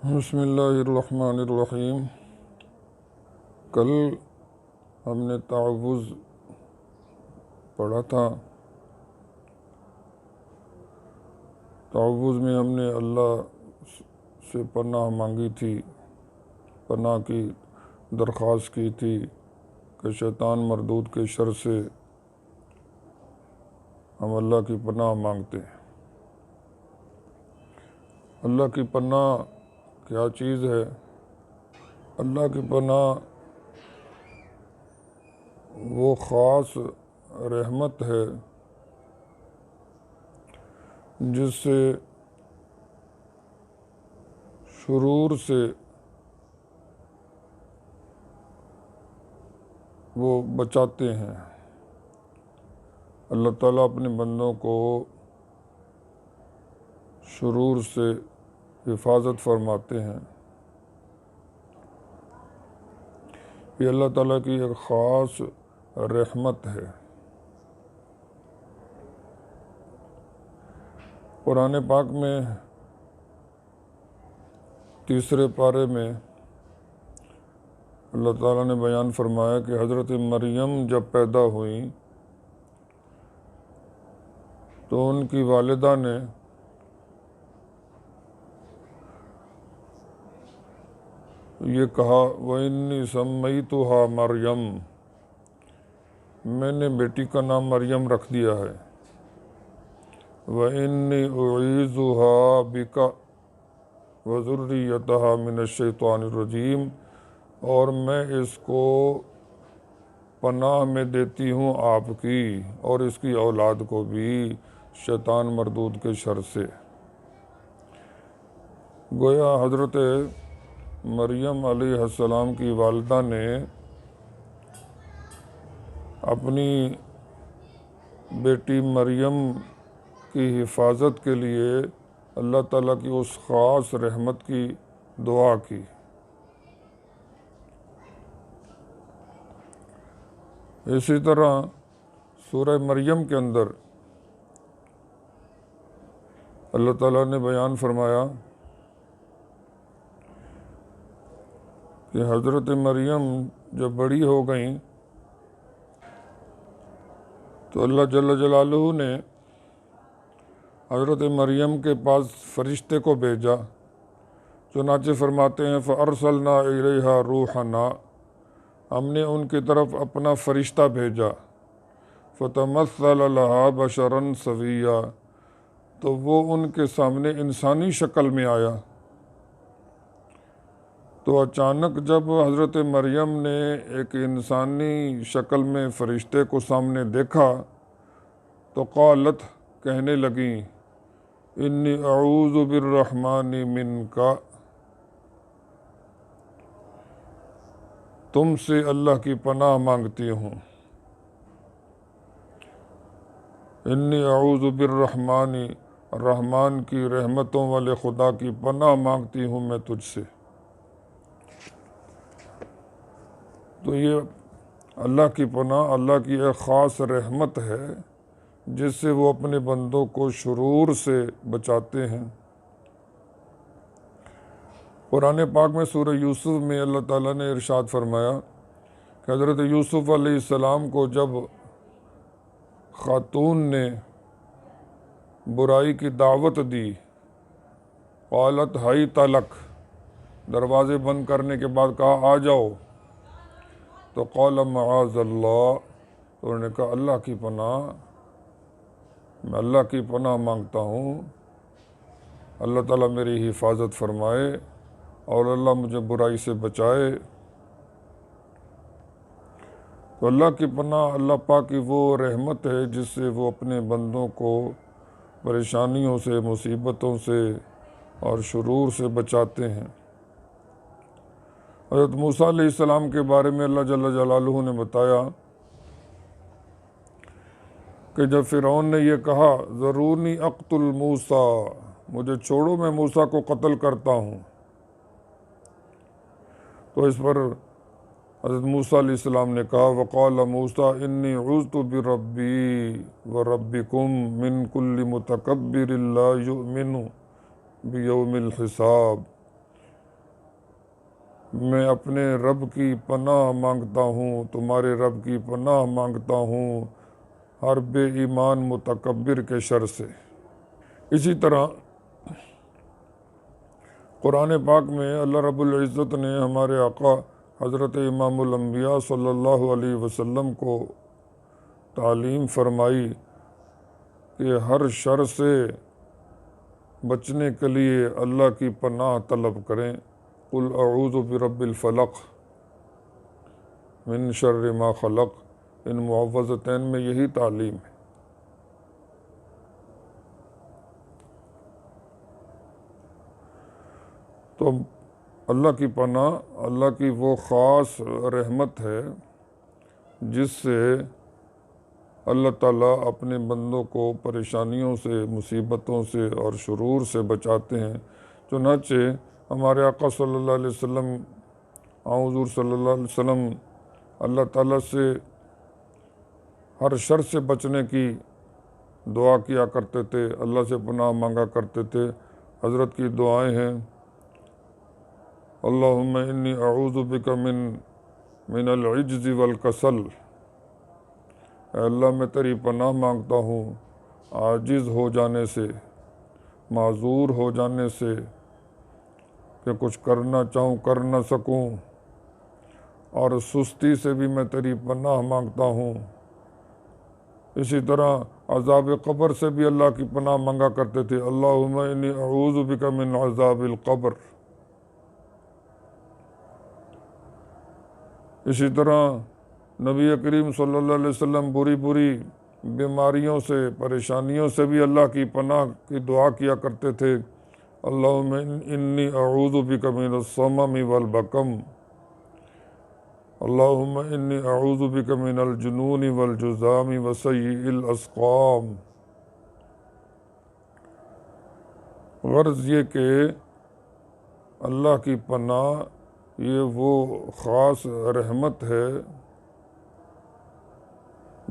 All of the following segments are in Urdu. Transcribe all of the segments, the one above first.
بسم اللہ الرحمن الرحیم۔ کل ہم نے تعوذ پڑھا تھا۔ تعوذ میں ہم نے اللہ سے پناہ مانگی تھی، پناہ کی درخواست کی تھی کہ شیطان مردود کے شر سے ہم اللہ کی پناہ مانگتے ہیں۔ اللہ کی پناہ کیا چیز ہے؟ اللہ کی پناہ وہ خاص رحمت ہے جس سے شرور سے وہ بچاتے ہیں۔ اللہ تعالیٰ اپنے بندوں کو شرور سے حفاظت فرماتے ہیں۔ یہ اللہ تعالیٰ کی ایک خاص رحمت ہے۔ قرآن پاک میں 3 پارے میں اللہ تعالیٰ نے بیان فرمایا کہ حضرت مریم جب پیدا ہوئیں تو ان کی والدہ نے یہ کہا وَإِنِّي سَمَّيْتُهَا مریم، میں نے بیٹی کا نام مریم رکھ دیا ہے۔ وَإِنِّي أُعِيذُهَا بِكَ وَذُرِّيَّتَهَا مِنَ الشَّيْطَانِ الرَّجِيمِ، اور میں اس کو پناہ میں دیتی ہوں آپ کی اور اس کی اولاد کو بھی شیطان مردود کے شر سے۔ گویا حضرت مریم علیہ السلام کی والدہ نے اپنی بیٹی مریم کی حفاظت کے لیے اللہ تعالیٰ کی اس خاص رحمت کی دعا کی۔ اسی طرح سورہ مریم کے اندر اللہ تعالیٰ نے بیان فرمایا کہ حضرت مریم جب بڑی ہو گئیں تو اللہ جل جلالہ نے حضرت مریم کے پاس فرشتے کو بھیجا۔ چنانچہ فرماتے ہیں فَأَرْسَلْنَا إِلَيْهَا رُوحَنَا، ہم نے ان کی طرف اپنا فرشتہ بھیجا۔ فَتَمَثَّلَ لَهَا بَشَرًا سَوِيًّا، تو وہ ان کے سامنے انسانی شکل میں آیا۔ تو اچانک جب حضرت مریم نے ایک انسانی شکل میں فرشتے کو سامنے دیکھا تو قالت، کہنے لگیں انی اعوذ بالرحمن منک، تم سے اللہ کی پناہ مانگتی ہوں۔ انی اعوذ بالرحمن، رحمان کی رحمتوں والے خدا کی پناہ مانگتی ہوں میں تجھ سے۔ تو یہ اللہ کی پناہ اللہ کی ایک خاص رحمت ہے جس سے وہ اپنے بندوں کو شرور سے بچاتے ہیں۔ قرآن پاک میں سورہ یوسف میں اللہ تعالیٰ نے ارشاد فرمایا کہ حضرت یوسف علیہ السلام کو جب خاتون نے برائی کی دعوت دی، قالت حیت لک، دروازے بند کرنے کے بعد کہا آ جاؤ، تو قال معاذ اللہ، تو انہوں نے کہا اللہ کی پناہ، میں اللہ کی پناہ مانگتا ہوں، اللہ تعالیٰ میری حفاظت فرمائے اور اللہ مجھے برائی سے بچائے۔ تو اللہ کی پناہ اللہ پاک کی وہ رحمت ہے جس سے وہ اپنے بندوں کو پریشانیوں سے، مصیبتوں سے اور شرور سے بچاتے ہیں۔ حضرت موسیٰ علیہ السلام کے بارے میں اللہ جل جلالہ نے بتایا کہ جب فرعون نے یہ کہا ذرونی اقتل موسیٰ، مجھے چھوڑو میں موسیٰ کو قتل کرتا ہوں، تو اس پر حضرت موسیٰ علیہ السلام نے کہا وقال موسیٰ انی عوذت بربی وربکم من کل متکبر لا یؤمن بیوم الحساب، میں اپنے رب کی پناہ مانگتا ہوں، تمہارے رب کی پناہ مانگتا ہوں ہر بے ایمان متکبر کے شر سے۔ اسی طرح قرآن پاک میں اللہ رب العزت نے ہمارے آقا حضرت امام الانبیاء صلی اللہ علیہ وسلم کو تعلیم فرمائی کہ ہر شر سے بچنے کے لیے اللہ کی پناہ طلب کریں۔ قل اعوذ برب الفلق من شر ما خلق، ان معوذتین میں یہی تعلیم ہے۔ تو اللہ کی پناہ اللہ کی وہ خاص رحمت ہے جس سے اللہ تعالیٰ اپنے بندوں کو پریشانیوں سے، مصیبتوں سے اور شرور سے بچاتے ہیں۔ چنانچہ ہمارے آقا صلی اللہ علیہ وسلم، حضور صلی اللہ علیہ وسلم اللہ تعالیٰ سے ہر شر سے بچنے کی دعا کیا کرتے تھے، اللہ سے پناہ مانگا کرتے تھے۔ حضرت کی دعائیں ہیں، اللہم انی اعوذ بک من العجز والکسل، اے اللہ میں تیری پناہ مانگتا ہوں عاجز ہو جانے سے، معذور ہو جانے سے، کہ کچھ کرنا چاہوں کر نہ سکوں، اور سستی سے بھی میں تیری پناہ مانگتا ہوں۔ اسی طرح عذاب قبر سے بھی اللہ کی پناہ مانگا کرتے تھے، اللہم انی اعوذ بک من عذاب القبر۔ اسی طرح نبی کریم صلی اللہ علیہ وسلم بری بیماریوں سے، پریشانیوں سے بھی اللہ کی پناہ کی دعا کیا کرتے تھے، اللہم انی اعوذ بک من السمم والبکم، اللہم انی اعوذ بک من الجنون والجذام وسیء الاسقام۔ غرض یہ کہ اللہ کی پناہ یہ وہ خاص رحمت ہے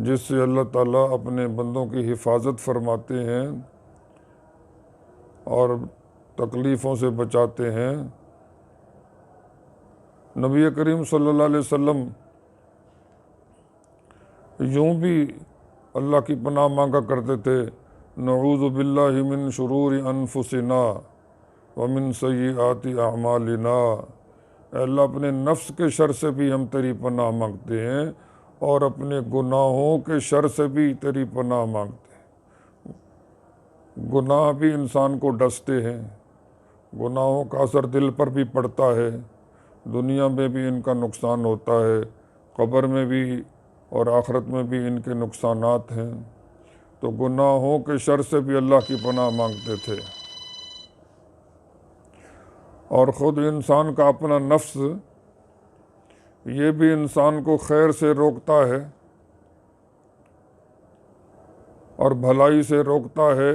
جس سے اللہ تعالیٰ اپنے بندوں کی حفاظت فرماتے ہیں اور تکلیفوں سے بچاتے ہیں۔ نبی کریم صلی اللہ علیہ وسلم یوں بھی اللہ کی پناہ مانگا کرتے تھے، نعوذ باللہ من شرور انفسنا ومن سیئات اعمالنا، اے اللہ اپنے نفس کے شر سے بھی ہم تیری پناہ مانگتے ہیں اور اپنے گناہوں کے شر سے بھی تیری پناہ مانگتے ہیں۔ گناہ بھی انسان کو ڈستے ہیں، گناہوں کا اثر دل پر بھی پڑتا ہے، دنیا میں بھی ان کا نقصان ہوتا ہے، قبر میں بھی اور آخرت میں بھی ان کے نقصانات ہیں۔ تو گناہوں کے شر سے بھی اللہ کی پناہ مانگتے تھے۔ اور خود انسان کا اپنا نفس یہ بھی انسان کو خیر سے روکتا ہے اور بھلائی سے روکتا ہے،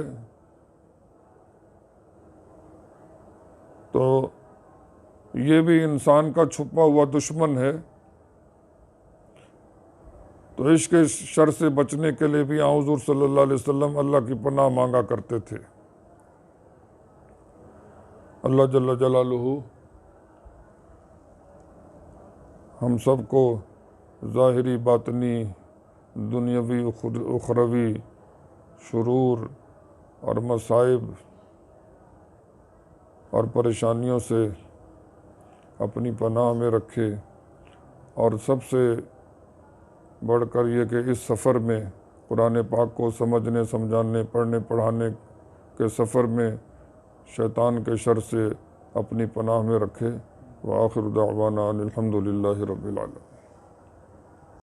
تو یہ بھی انسان کا چھپا ہوا دشمن ہے۔ تو اس کے شر سے بچنے کے لیے بھی حضور صلی اللہ علیہ وسلم اللہ کی پناہ مانگا کرتے تھے۔ اللہ جل جلالہ ہم سب کو ظاہری باطنی دنیاوی اخروی شرور اور مصائب اور پریشانیوں سے اپنی پناہ میں رکھے، اور سب سے بڑھ کر یہ کہ اس سفر میں قرآن پاک کو سمجھنے، سمجھانے، پڑھنے، پڑھانے کے سفر میں شیطان کے شر سے اپنی پناہ میں رکھے۔ وآخر دعوانا ان الحمد للہ رب العالمین۔